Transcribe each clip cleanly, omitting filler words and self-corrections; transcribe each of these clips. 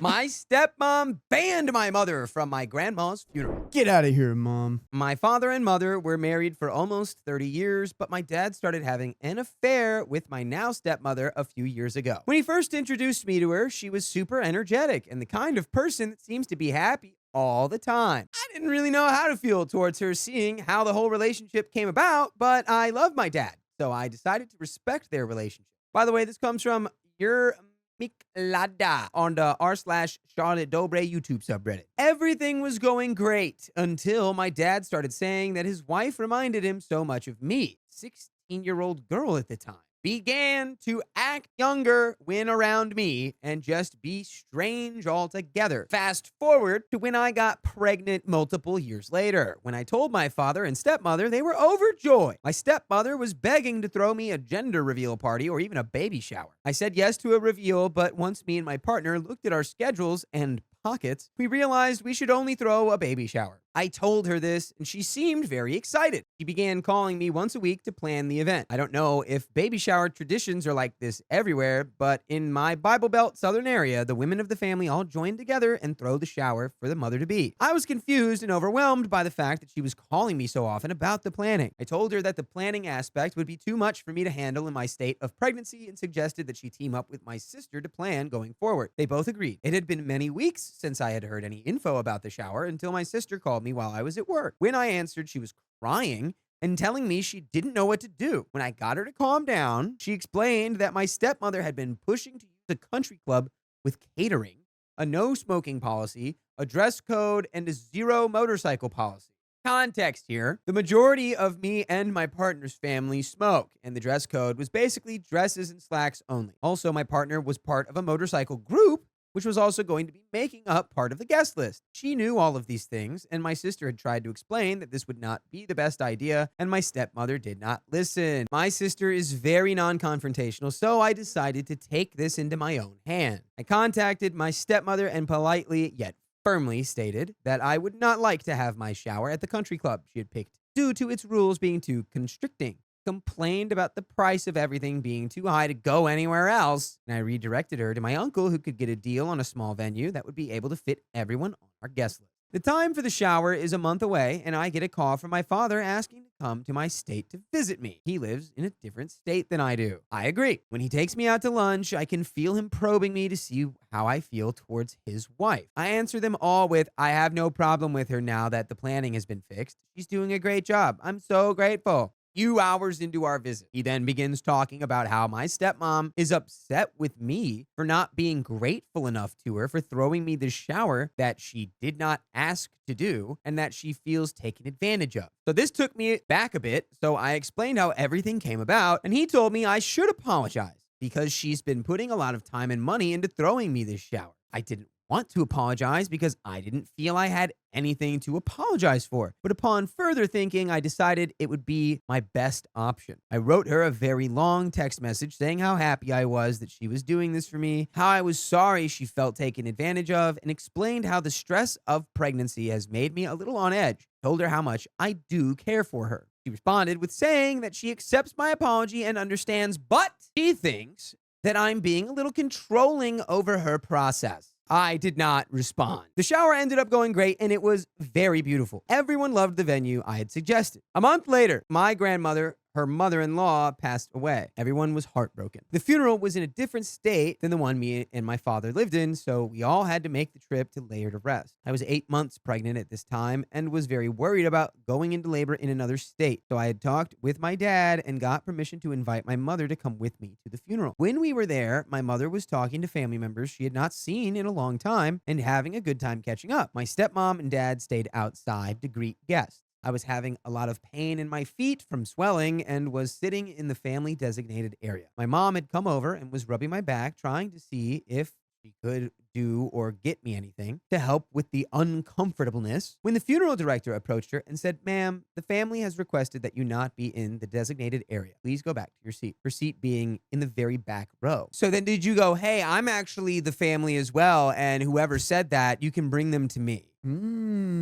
My stepmom banned my mother from my grandma's funeral. Get out of here, Mom. My father and mother were married for almost 30 years, but my dad started having an affair with my now stepmother a few years ago. When he first introduced me to her, she was super energetic and the kind of person that seems to be happy all the time. I didn't really know how to feel towards her, seeing how the whole relationship came about, but I love my dad, so I decided to respect their relationship. By the way, this comes from your Miklada on the r/charlottedobreyoutube subreddit. Everything was going great until my dad started saying that his wife reminded him so much of me. 16-year-old girl at the time began to act younger when around me and just be strange altogether. Fast forward to when I got pregnant multiple years later. When I told my father and stepmother, they were overjoyed. My stepmother was begging to throw me a gender reveal party or even a baby shower. I said yes to a reveal, but once me and my partner looked at our schedules and pockets, we realized we should only throw a baby shower. I told her this, and she seemed very excited. She began calling me once a week to plan the event. I don't know if baby shower traditions are like this everywhere, but in my Bible Belt southern area, the women of the family all join together and throw the shower for the mother-to-be. I was confused and overwhelmed by the fact that she was calling me so often about the planning. I told her that the planning aspect would be too much for me to handle in my state of pregnancy and suggested that she team up with my sister to plan going forward. They both agreed. It had been many weeks since I had heard any info about the shower until my sister called me while I was at work. When I answered, she was crying and telling me she didn't know what to do. When I got her to calm down, she explained that my stepmother had been pushing to use a country club with catering, a no smoking policy, a dress code, and a zero motorcycle policy. Context here, the majority of me and my partner's family smoke, and the dress code was basically dresses and slacks only. Also, my partner was part of a motorcycle group, which was also going to be making up part of the guest list. She knew all of these things, and my sister had tried to explain that this would not be the best idea, and my stepmother did not listen. My sister is very non-confrontational, so I decided to take this into my own hand. I contacted my stepmother and politely, yet firmly stated that I would not like to have my shower at the country club she had picked due to its rules being too constricting. Complained about the price of everything being too high to go anywhere else, and I redirected her to my uncle who could get a deal on a small venue that would be able to fit everyone on our guest list. The time for the shower is a month away, and I get a call from my father asking to come to my state to visit me. He lives in a different state than I do. I agree. When he takes me out to lunch, I can feel him probing me to see how I feel towards his wife. I answer them all with, I have no problem with her now that the planning has been fixed. She's doing a great job. I'm so grateful. Few hours into our visit, he then begins talking about how my stepmom is upset with me for not being grateful enough to her for throwing me the shower that she did not ask to do and that she feels taken advantage of. So this took me back a bit, so I explained how everything came about, and he told me I should apologize because she's been putting a lot of time and money into throwing me this shower. I didn't want to apologize because I didn't feel I had anything to apologize for. But upon further thinking, I decided it would be my best option. I wrote her a very long text message saying how happy I was that she was doing this for me, how I was sorry she felt taken advantage of, and explained how the stress of pregnancy has made me a little on edge. Told her how much I do care for her. She responded with saying that she accepts my apology and understands, but she thinks that I'm being a little controlling over her process. I did not respond. The shower ended up going great, and it was very beautiful. Everyone loved the venue I had suggested. A month later, my grandmother, her mother-in-law, passed away. Everyone was heartbroken. The funeral was in a different state than the one me and my father lived in, so we all had to make the trip to lay her to rest. I was 8 months pregnant at this time and was very worried about going into labor in another state, so I had talked with my dad and got permission to invite my mother to come with me to the funeral. When we were there, my mother was talking to family members she had not seen in a long time and having a good time catching up. My stepmom and dad stayed outside to greet guests. I was having a lot of pain in my feet from swelling and was sitting in the family designated area. My mom had come over and was rubbing my back, trying to see if she could do or get me anything to help with the uncomfortableness when the funeral director approached her and said, "Ma'am, the family has requested that you not be in the designated area. Please go back to your seat." Her seat being in the very back row. So then did you go, "Hey, I'm actually the family as well, and whoever said that, you can bring them to me"?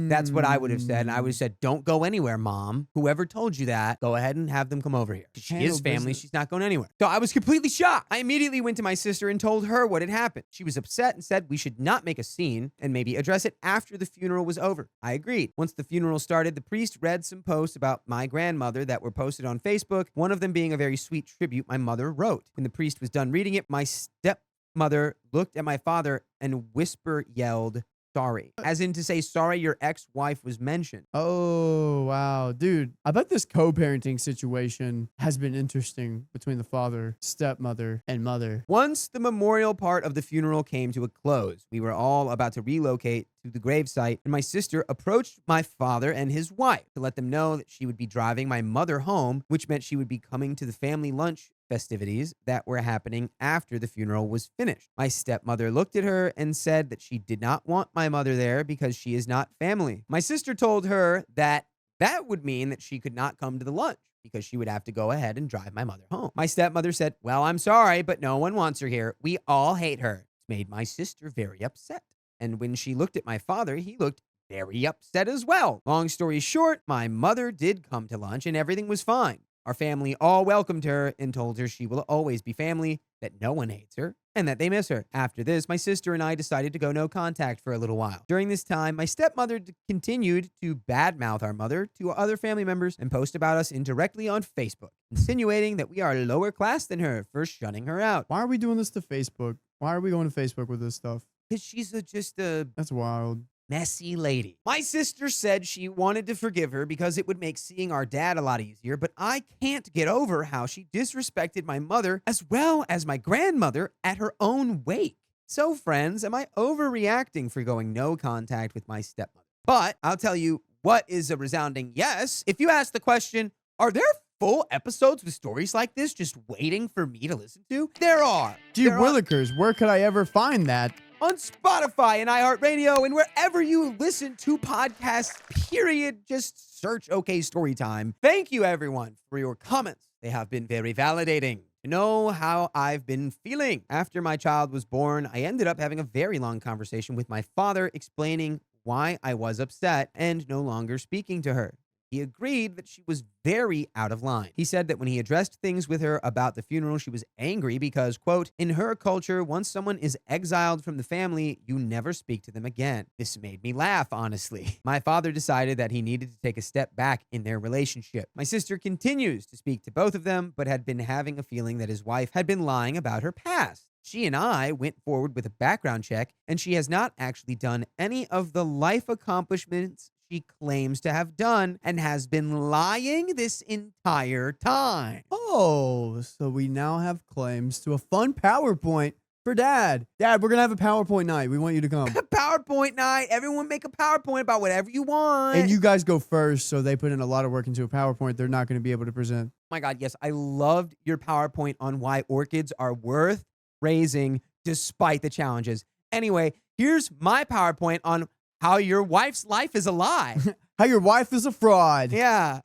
That's what I would have said. And I would have said, don't go anywhere, Mom. Whoever told you that, go ahead and have them come over here. She is family. She's not going anywhere. So I was completely shocked. I immediately went to my sister and told her what had happened. She was upset and said we should not make a scene and maybe address it after the funeral was over. I agreed. Once the funeral started, the priest read some posts about my grandmother that were posted on Facebook, one of them being a very sweet tribute my mother wrote. When the priest was done reading it, my stepmother looked at my father and whisper yelled, sorry. As in to say, sorry, your ex-wife was mentioned. Oh, wow. Dude, I bet this co-parenting situation has been interesting between the father, stepmother, and mother. Once the memorial part of the funeral came to a close, we were all about to relocate to the gravesite, and my sister approached my father and his wife to let them know that she would be driving my mother home, which meant she would be coming to the family lunch festivities that were happening after the funeral was finished. My stepmother looked at her and said that she did not want my mother there because she is not family. My sister told her that that would mean that she could not come to the lunch because she would have to go ahead and drive my mother home. My stepmother said, well, I'm sorry, but no one wants her here. We all hate her. It made my sister very upset. And when she looked at my father, he looked very upset as well. Long story short, my mother did come to lunch and everything was fine. Our family all welcomed her and told her she will always be family, that no one hates her, and that they miss her. After this, my sister and I decided to go no contact for a little while. During this time, my stepmother continued to badmouth our mother to other family members and post about us indirectly on Facebook, insinuating that we are lower class than her for shunning her out. Why are we doing this to Facebook? Why are we going to Facebook with this stuff? Because she's just a That's wild. messy lady. My sister said she wanted to forgive her because it would make seeing our dad a lot easier, but I can't get over how she disrespected my mother as well as my grandmother at her own wake. So, friends, am I overreacting for going no contact with my stepmother? But I'll tell you what is a resounding yes. If you ask the question, are there full episodes with stories like this just waiting for me to listen to? There are. Gee willikers, where could I ever find that? On Spotify and iHeartRadio and wherever you listen to podcasts, period. Just search OK Storytime. Thank you, everyone, for your comments. They have been very validating to know how I've been feeling. After my child was born, I ended up having a very long conversation with my father explaining why I was upset and no longer speaking to her. He agreed that she was very out of line. He said that when he addressed things with her about the funeral, she was angry because, quote, in her culture, once someone is exiled from the family, you never speak to them again. This made me laugh, honestly. My father decided that he needed to take a step back in their relationship. My sister continues to speak to both of them, but had been having a feeling that his wife had been lying about her past. She and I went forward with a background check, and she has not actually done any of the life accomplishments she claims to have done and has been lying this entire time. Oh, so we now have claims to a fun PowerPoint for Dad. Dad, we're going to have a PowerPoint night. We want you to come. PowerPoint night. Everyone make a PowerPoint about whatever you want. And you guys go first, so they put in a lot of work into a PowerPoint they're not going to be able to present. Oh my God, yes. I loved your PowerPoint on why orchids are worth raising despite the challenges. Anyway, here's my PowerPoint on how your wife's life is a lie. How your wife is a fraud. Yeah.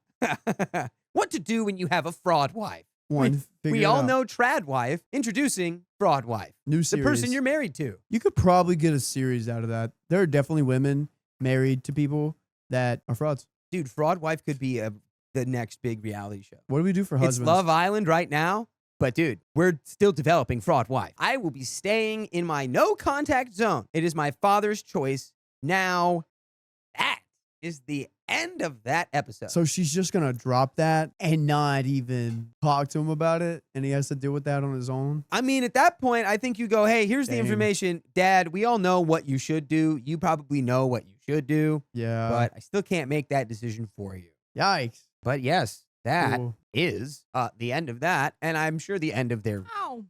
What to do when you have a fraud wife. We all know trad wife. Introducing fraud wife. New series. The person you're married to. You could probably get a series out of that. There are definitely women married to people that are frauds. Dude, fraud wife could be the next big reality show. What do we do for husbands? It's Love Island right now. But dude, we're still developing fraud wife. I will be staying in my no contact zone. It is my father's choice. Now, that is the end of that episode. So she's just going to drop that and not even talk to him about it, and he has to deal with that on his own? I mean, at that point, I think you go, hey, here's the information. Dad, we all know what you should do. You probably know what you should do. Yeah. But I still can't make that decision for you. Yikes. But yes, that is the end of that, and I'm sure the end of their... Ow.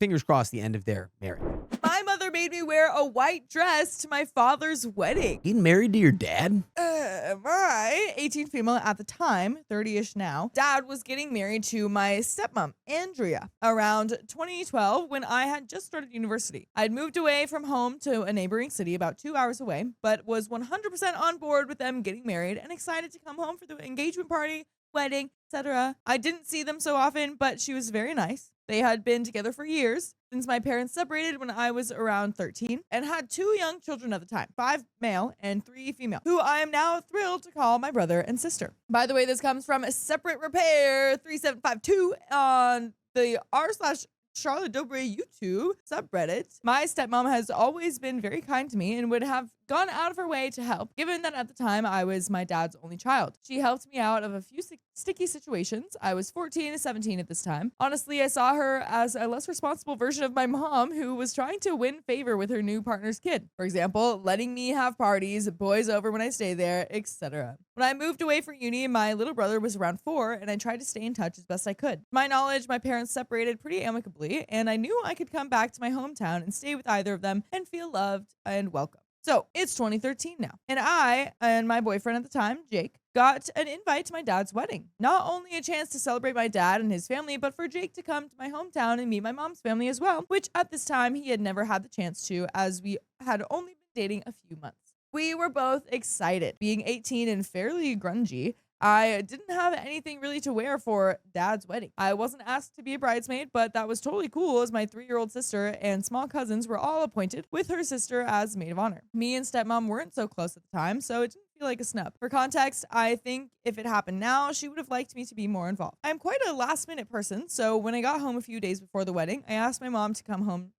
Fingers crossed, the end of their marriage. My mother made me wear a white dress to my father's wedding. Getting married to your dad? My 18 female at the time, 30-ish now, dad was getting married to my stepmom, Andrea, around 2012 when I had just started university. I'd moved away from home to a neighboring city about 2 hours away, but was 100% on board with them getting married and excited to come home for the engagement party, wedding, etc. I didn't see them so often, but she was very nice. They had been together for years, since my parents separated when I was around 13, and had 2 young children at the time, 5 male and 3 female, who I am now thrilled to call my brother and sister. By the way, this comes from a separate repair 3752 on the r/charlottedobreyoutube subreddit. My stepmom has always been very kind to me and would have gone out of her way to help, given that at the time I was my dad's only child. She helped me out of a few sticky situations. I was 14 to 17 at this time. Honestly, I saw her as a less responsible version of my mom who was trying to win favor with her new partner's kid. For example, letting me have parties, boys over when I stay there, etc. When I moved away for uni, my little brother was around 4, and I tried to stay in touch as best I could. To my knowledge, my parents separated pretty amicably, and I knew I could come back to my hometown and stay with either of them and feel loved and welcome. So it's 2013 now, and I and my boyfriend at the time, Jake, got an invite to my dad's wedding. Not only a chance to celebrate my dad and his family, but for Jake to come to my hometown and meet my mom's family as well, which at this time he had never had the chance to, as we had only been dating a few months. We were both excited. Being 18 and fairly grungy, I didn't have anything really to wear for dad's wedding. I wasn't asked to be a bridesmaid, but that was totally cool as my 3-year-old sister and small cousins were all appointed with her sister as maid of honor. Me and stepmom weren't so close at the time, so it didn't feel like a snub. For context, I think if it happened now, she would have liked me to be more involved. I'm quite a last minute person, so when I got home a few days before the wedding, I asked my mom to come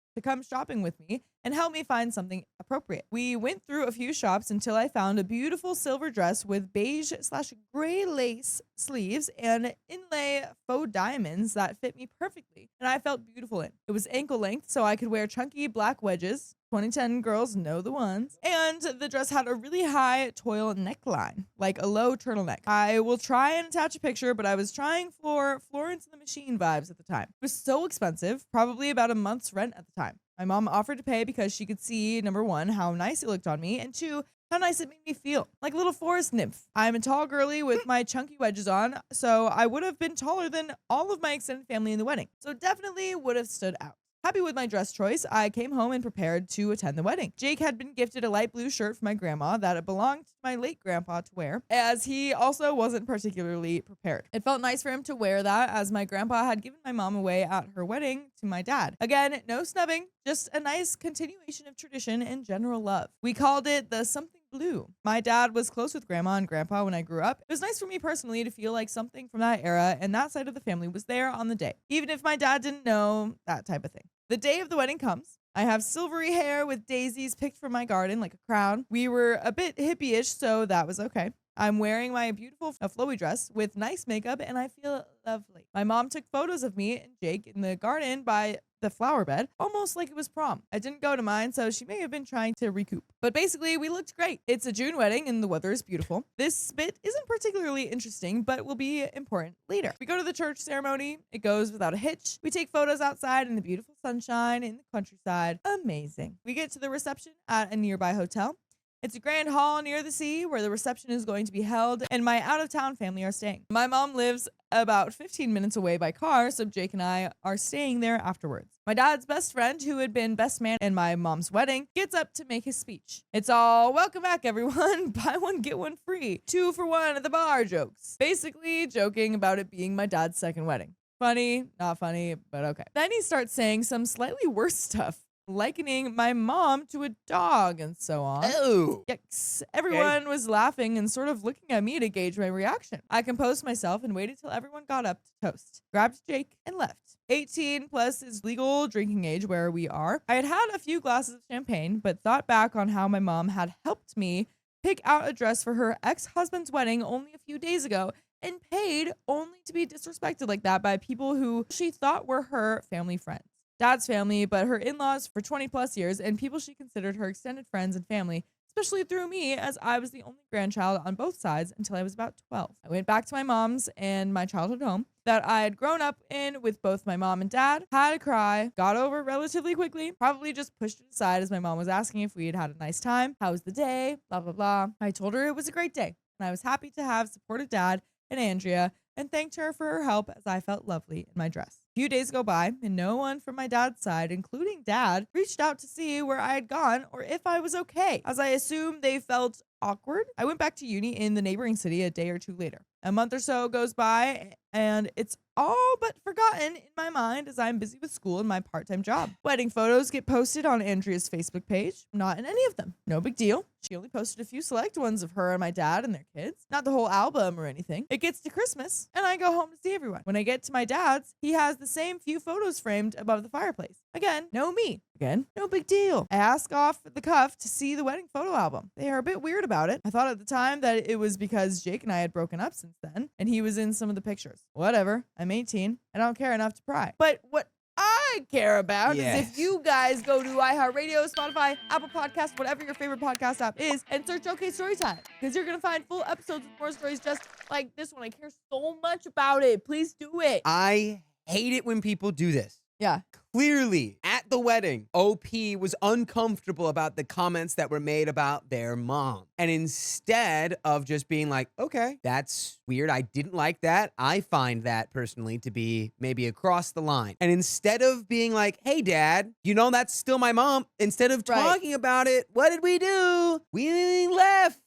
shopping with me and help me find something appropriate. We went through a few shops until I found a beautiful silver dress with beige/gray lace sleeves and inlay faux diamonds that fit me perfectly, and I felt beautiful in. It was ankle length, so I could wear chunky black wedges. 2010 girls know the ones. And the dress had a really high toil neckline, like a low turtleneck. I will try and attach a picture, but I was trying for Florence and the Machine vibes at the time. It was so expensive, probably about a month's rent at the time. My mom offered to pay because she could see, number 1, how nice it looked on me, and 2, how nice it made me feel. Like a little forest nymph. I'm a tall girly with my chunky wedges on, so I would have been taller than all of my extended family in the wedding. So definitely would have stood out. Happy with my dress choice, I came home and prepared to attend the wedding. Jake had been gifted a light blue shirt from my grandma that belonged to my late grandpa to wear, as he also wasn't particularly prepared. It felt nice for him to wear that, as my grandpa had given my mom away at her wedding to my dad. Again, no snubbing, just a nice continuation of tradition and general love. We called it the something blue. My dad was close with grandma and grandpa when I grew up. It was nice for me personally to feel like something from that era and that side of the family was there on the day, even if my dad didn't know, that type of thing. The day of the wedding comes. I have silvery hair with daisies picked from my garden like a crown. We were a bit hippie-ish, so that was okay. I'm wearing my beautiful flowy dress with nice makeup, and I feel lovely. My mom took photos of me and Jake in the garden by the flower bed, almost like it was prom. I didn't go to mine, so she may have been trying to recoup. But basically, we looked great. It's a June wedding, and the weather is beautiful. This bit isn't particularly interesting, but will be important later. We go to the church ceremony. It goes without a hitch. We take photos outside in the beautiful sunshine in the countryside. Amazing. We get to the reception at a nearby hotel. It's a grand hall near the sea where the reception is going to be held, and my out-of-town family are staying. My mom lives about 15 minutes away by car, so Jake and I are staying there afterwards. My dad's best friend, who had been best man in my mom's wedding, gets up to make his speech. It's all, "Welcome back, everyone. Buy one, get one free. 2 for 1 at the bar" jokes. Basically joking about it being my dad's second wedding. Funny, not funny, but okay. Then he starts saying some slightly worse stuff, likening my mom to a dog and so on. Oh. Yikes. Everyone was laughing and sort of looking at me to gauge my reaction. I composed myself and waited till everyone got up to toast, grabbed Jake, and left. 18 plus is legal drinking age where we are. I had had a few glasses of champagne, but thought back on how my mom had helped me pick out a dress for her ex-husband's wedding only a few days ago and paid only to be disrespected like that by people who she thought were her family friends. Dad's family, but her in-laws for 20 plus years, and people she considered her extended friends and family, especially through me, as I was the only grandchild on both sides until I was about 12. I went back to my mom's and my childhood home that I had grown up in with both my mom and dad, had a cry, got over it relatively quickly, probably just pushed it aside as my mom was asking if we had had a nice time, how was the day, blah, blah, blah. I told her it was a great day, and I was happy to have supported dad and Andrea, and thanked her for her help as I felt lovely in my dress. A few days go by, and no one from my dad's side, including dad, reached out to see where I had gone or if I was okay, as I assumed they felt awkward. I went back to uni in the neighboring city a day or two later. A month or so goes by, and it's all but forgotten in my mind as I'm busy with school and my part-time job. Wedding photos get posted on Andrea's Facebook page. Not in any of them. No big deal. She only posted a few select ones of her and my dad and their kids. Not the whole album or anything. It gets to Christmas and I go home to see everyone. When I get to my dad's, he has the same few photos framed above the fireplace. Again, no me. Again, no big deal. I ask off the cuff to see the wedding photo album. They are a bit weird about it. I thought at the time that it was because Jake and I had broken up since then, and he was in some of the pictures. Whatever. I'm 18. I don't care enough to pry. But what I care about is if you guys go to iHeartRadio, Spotify, Apple Podcasts, whatever your favorite podcast app is, and search OK Storytime, because you're going to find full episodes with more stories just like this one. I care so much about it. Please do it. I hate it when people do this. Yeah. Clearly, at the wedding, OP was uncomfortable about the comments that were made about their mom. And instead of just being like, okay, that's weird, I didn't like that, I find that personally to be maybe across the line. And instead of being like, hey, Dad, you know that's still my mom, instead of talking about it, what did we do? We left.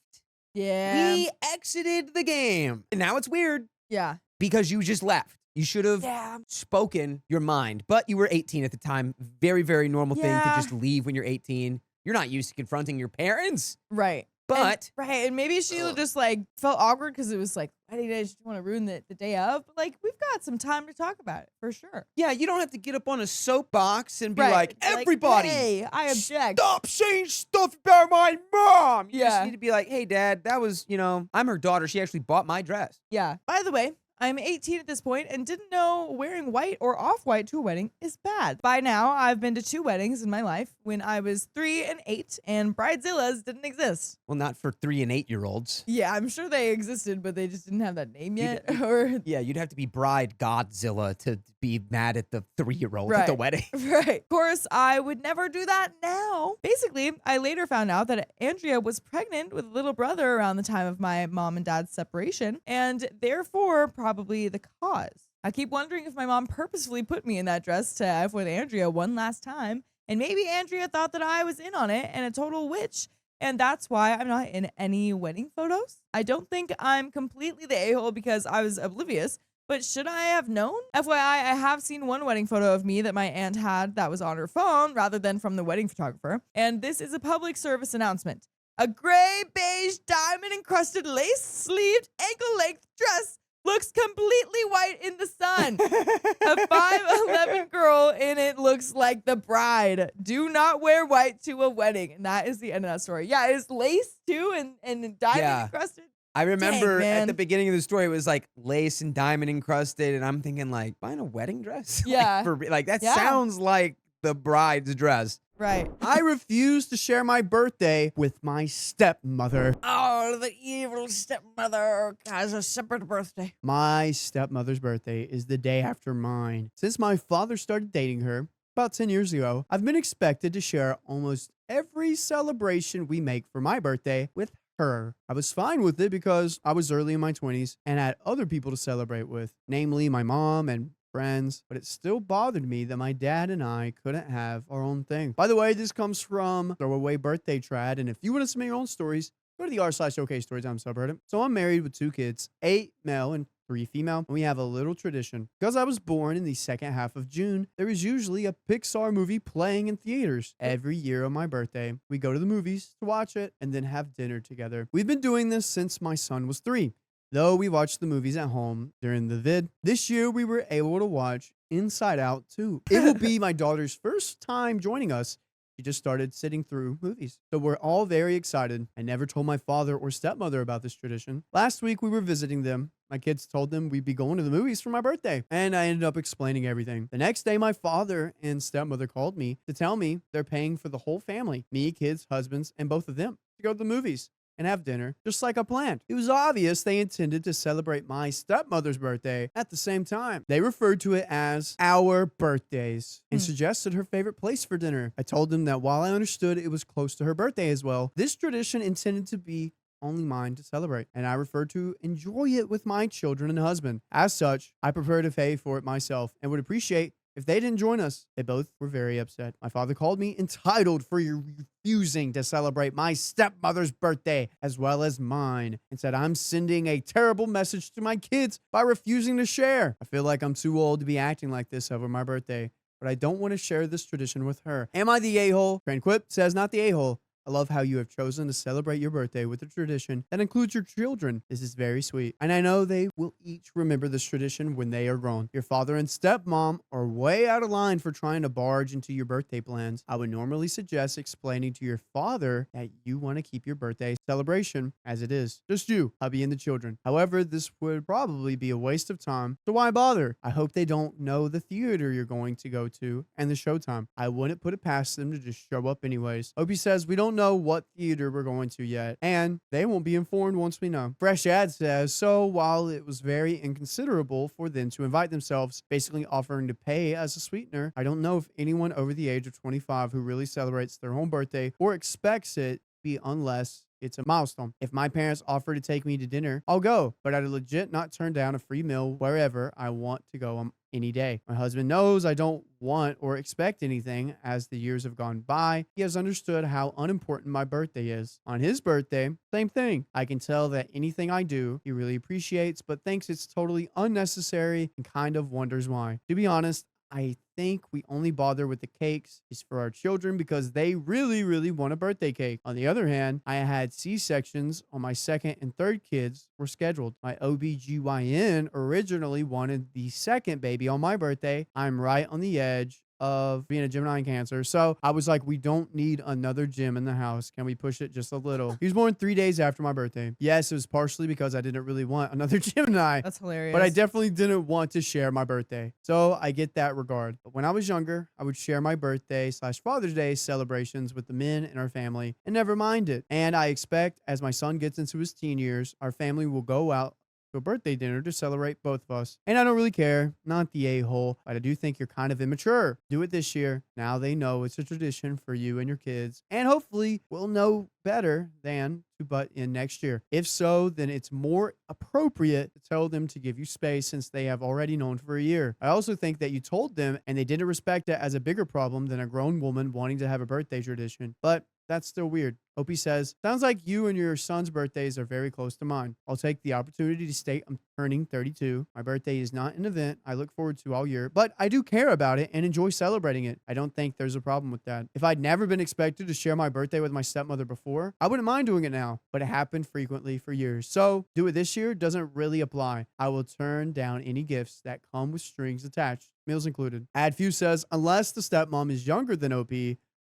Yeah. We exited the game. And now it's weird. Yeah. Because you just left. You should have spoken your mind, but you were 18 at the time. Very, very normal thing to just leave when you're 18. You're not used to confronting your parents. Right. But. And maybe Sheila just like felt awkward because it was like, I didn't want to ruin the day of. But like, we've got some time to talk about it for sure. Yeah, you don't have to get up on a soapbox and be like, everybody, hey, I object. Stop saying stuff about my mom. You just Yeah. need to be like, hey, Dad, that was, I'm her daughter. She actually bought my dress. Yeah. By the way, I'm 18 at this point and didn't know wearing white or off-white to a wedding is bad. By now, I've been to 2 weddings in my life when I was 3 and 8, and bridezillas didn't exist. Well, not for 3 and 8-year-olds. Yeah, I'm sure they existed, but they just didn't have that name yet. Yeah, you'd have to be Bride Godzilla to be mad at the 3-year-old at the wedding. Right. Of course, I would never do that now. Basically, I later found out that Andrea was pregnant with a little brother around the time of my mom and dad's separation, and therefore probably the cause. I keep wondering if my mom purposefully put me in that dress to have with Andrea one last time, and maybe Andrea thought that I was in on it and a total witch, and that's why I'm not in any wedding photos. I don't think I'm completely the a-hole because I was oblivious, but should I have known? FYI, I have seen one wedding photo of me that my aunt had that was on her phone rather than from the wedding photographer, and this is a public service announcement. A gray beige diamond encrusted lace sleeved ankle length dress looks completely white in the sun. A 5'11" girl in it looks like the bride. Do not wear white to a wedding. And that is the end of that story. Yeah, it's lace too and diamond encrusted. I remember Dang, at the beginning of the story, it was like lace and diamond encrusted. And I'm thinking like, buying a wedding dress? Yeah. That sounds like the bride's dress. Right. I refuse to share my birthday with my stepmother. Oh, the evil stepmother has a separate birthday. My stepmother's birthday is the day after mine. Since my father started dating her about 10 years ago, I've been expected to share almost every celebration we make for my birthday with her. I was fine with it because I was early in my 20s and had other people to celebrate with, namely my mom and friends, but it still bothered me that my dad and I couldn't have our own thing. By the way, this comes from Throwaway Birthday Trad, and if you want to submit your own stories, go to the r/OK Storytime subreddit. So I'm married with 2 kids, 8 male and 3 female, and we have a little tradition. Because I was born in the second half of June, there is usually a Pixar movie playing in theaters. Every year on my birthday, we go to the movies to watch it and then have dinner together. We've been doing this since my son was 3. Though we watched the movies at home during the vid, this year we were able to watch Inside Out 2. It will be my daughter's first time joining us. She just started sitting through movies. So we're all very excited. I never told my father or stepmother about this tradition. Last week we were visiting them. My kids told them we'd be going to the movies for my birthday, and I ended up explaining everything. The next day, my father and stepmother called me to tell me they're paying for the whole family, me, kids, husbands, and both of them, to go to the movies and have dinner, just like I planned. It was obvious they intended to celebrate my stepmother's birthday at the same time. They referred to it as our birthdays and suggested her favorite place for dinner. I told them that while I understood it was close to her birthday as well, this tradition intended to be only mine to celebrate, and I referred to enjoy it with my children and husband. As such, I prefer to pay for it myself and would appreciate if they didn't join us. They both were very upset. My father called me entitled for refusing to celebrate my stepmother's birthday as well as mine, and said I'm sending a terrible message to my kids by refusing to share. I feel like I'm too old to be acting like this over my birthday, but I don't want to share this tradition with her. Am I the a-hole? Tranquip says not the a-hole. I love how you have chosen to celebrate your birthday with a tradition that includes your children. This is very sweet. And I know they will each remember this tradition when they are grown. Your father and stepmom are way out of line for trying to barge into your birthday plans. I would normally suggest explaining to your father that you want to keep your birthday celebration as it is. Just you, hubby, and the children. However, this would probably be a waste of time, so why bother? I hope they don't know the theater you're going to go to and the showtime. I wouldn't put it past them to just show up anyways. Opie says we don't know what theater we're going to yet, and they won't be informed once we know. Fresh Ad says, so while it was very inconsiderable for them to invite themselves, basically offering to pay as a sweetener, I don't know if anyone over the age of 25 who really celebrates their own birthday or expects it to be unless it's a milestone. If my parents offer to take me to dinner, I'll go, but I'd legit not turn down a free meal wherever I want to go on any day. My husband knows I don't want or expect anything. As the years have gone by, he has understood how unimportant my birthday is. On his birthday, same thing. I can tell that anything I do, he really appreciates, but thinks it's totally unnecessary and kind of wonders why. To be honest, I think we only bother with the cakes is for our children because they really, really want a birthday cake. On the other hand, I had C-sections on my second and third kids were scheduled. My OBGYN originally wanted the second baby on my birthday. I'm right on the edge of being a Gemini in Cancer. So I was like, we don't need another Gem in the house. Can we push it just a little? He was born 3 days after my birthday. Yes, it was partially because I didn't really want another Gemini. That's hilarious. But I definitely didn't want to share my birthday. So I get that regard. But when I was younger, I would share my birthday / Father's Day celebrations with the men in our family and never mind it. And I expect as my son gets into his teen years, our family will go out to a birthday dinner to celebrate both of us. And I don't really care, not the a-hole, but I do think you're kind of immature. Do it this year. Now they know it's a tradition for you and your kids. And hopefully we'll know better than to butt in next year. If so, then it's more appropriate to tell them to give you space since they have already known for a year. I also think that you told them and they didn't respect it as a bigger problem than a grown woman wanting to have a birthday tradition. But that's still weird. Opie says, sounds like you and your son's birthdays are very close to mine. I'll take the opportunity to state I'm turning 32. My birthday is not an event I look forward to all year, but I do care about it and enjoy celebrating it. I don't think there's a problem with that. If I'd never been expected to share my birthday with my stepmother before, I wouldn't mind doing it now, but it happened frequently for years. So do it this year doesn't really apply. I will turn down any gifts that come with strings attached, meals included. Adfew says, unless the stepmom is younger than OP,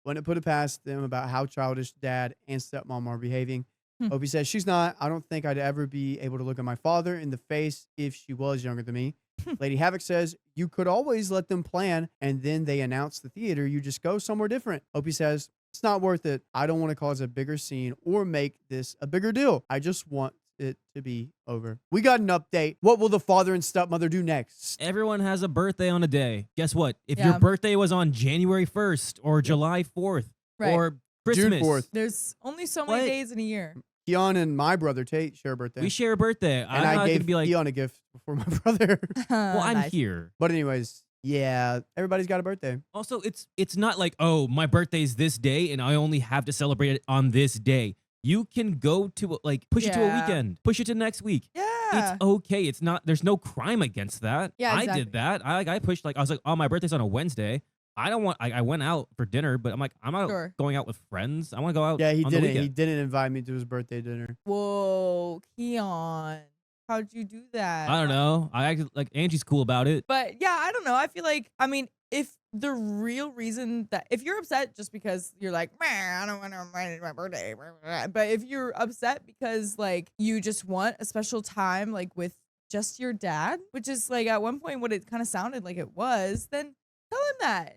wouldn't put it past them about how childish dad and stepmom are behaving. Opie says, she's not. I don't think I'd ever be able to look at my father in the face if she was younger than me. Lady Havoc says, you could always let them plan and then they announce the theater. You just go somewhere different. Opie says, it's not worth it. I don't want to cause a bigger scene or make this a bigger deal. I just want it to be over. We got an update. What will the father and stepmother do next? Everyone has a birthday on a day. Guess what? If Yeah. your birthday was on January 1st or July 4th or Christmas, June 4th. There's only so many What? days in a year. Keon and my brother Tate share a birthday. we share a birthday. and I'm not I going gave to be like, Keon a gift before my brother. well, I'm Nice. here. But anyways, yeah, everybody's got a birthday. Also, it's not like, oh, my birthday's this day and I only have to celebrate it on this day. You can go to like push it to a Yeah. weekend, push it to next week. Yeah. It's okay. It's not. There's no crime against that. Yeah, I exactly. did that. I pushed I was like, oh, my birthday's on a Wednesday. I don't want. I went out for dinner, but I'm like, I'm not Sure. going out with friends. I want to go out. Yeah, he on the didn't. He weekend. didn't invite me to his birthday dinner. Whoa, Keon. How'd you do that? I don't know. I acted like Angie's cool about it. But yeah, I don't know. I feel like, I mean, if the real reason that, if you're upset just because you're like, man, I don't want to remind my birthday, blah, blah, blah," but if you're upset because like you just want a special time like with just your dad, which is like at one point what it kind of sounded like it was, then tell him that.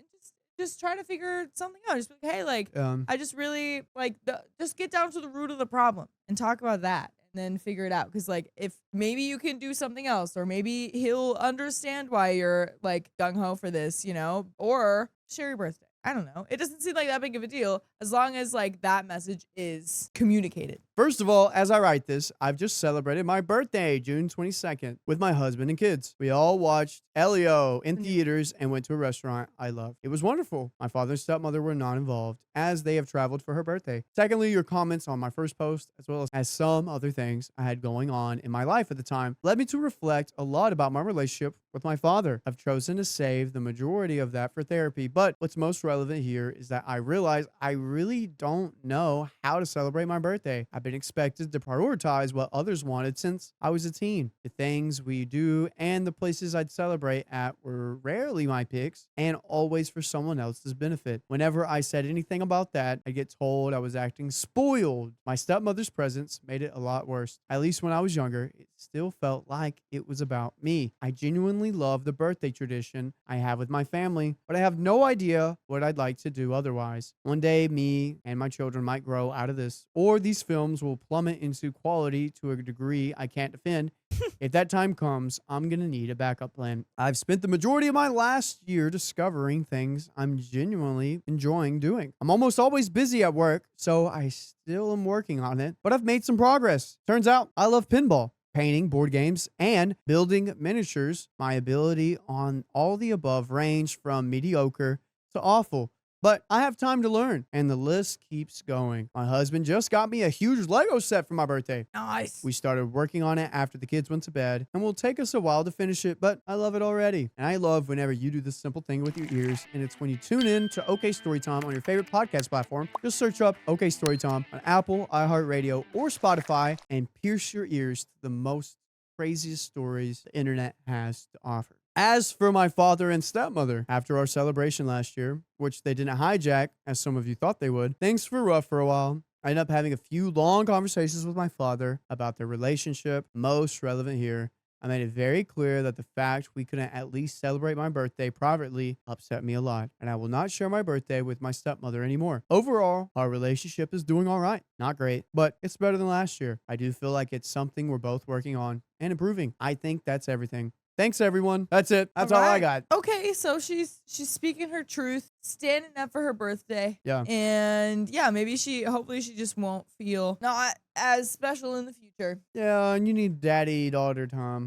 Just try to figure something out. Just be like, hey, like, I just really like just get down to the root of the problem and talk about that and then figure it out. Cause like if maybe you can do something else, or maybe he'll understand why you're like gung ho for this, you know, or share your birthday. I don't know. It doesn't seem like that big of a deal. as long as like that message is communicated. First of all, as I write this, I've just celebrated my birthday, June 22nd, with my husband and kids. We all watched Elio in theaters and went to a restaurant I love. It was wonderful. My father and stepmother were not involved, as they have traveled for her birthday. Secondly, your comments on my first post, as well as some other things I had going on in my life at the time, led me to reflect a lot about my relationship with my father. I've chosen to save the majority of that for therapy, but what's most relevant here is that I realize I really don't know how to celebrate my birthday. I've been expected to prioritize what others wanted since I was a teen. The things we do and the places I'd celebrate at were rarely my picks and always for someone else's benefit. Whenever I said anything about that, I get told I was acting spoiled. My stepmother's presence made it a lot worse. At least when I was younger, it still felt like it was about me. I genuinely love the birthday tradition I have with my family, but I have no idea what I'd like to do otherwise. One day, me and my children might grow out of this, or these films will plummet into quality to a degree I can't defend. If that time comes, I'm going to need a backup plan. I've spent the majority of my last year discovering things I'm genuinely enjoying doing. I'm almost always busy at work, so I still am working on it, but I've made some progress. Turns out I love pinball, painting, board games, and building miniatures. My ability on all the above range from mediocre to awful. But I have time to learn, and the list keeps going. My husband just got me a huge Lego set for my birthday. Nice. We started working on it after the kids went to bed, and will take us a while to finish it, but I love it already. And I love whenever you do this simple thing with your ears, and it's when you tune in to OK Storytime on your favorite podcast platform. Just search up OK Storytime on Apple, iHeartRadio, or Spotify, and pierce your ears to the most craziest stories the internet has to offer. As for my father and stepmother, after our celebration last year, which they didn't hijack, as some of you thought they would, things were rough for a while. I ended up having a few long conversations with my father about their relationship. Most relevant here, I made it very clear that the fact we couldn't at least celebrate my birthday privately upset me a lot, and I will not share my birthday with my stepmother anymore. Overall, our relationship is doing all right. Not great, but it's better than last year. I do feel like it's something we're both working on and improving. I think that's everything. Thanks, everyone. That's it. That's all I got. Okay, so she's speaking her truth, standing up for her birthday. Yeah. And yeah, hopefully she just won't feel not as special in the future. Yeah, and you need daddy-daughter time.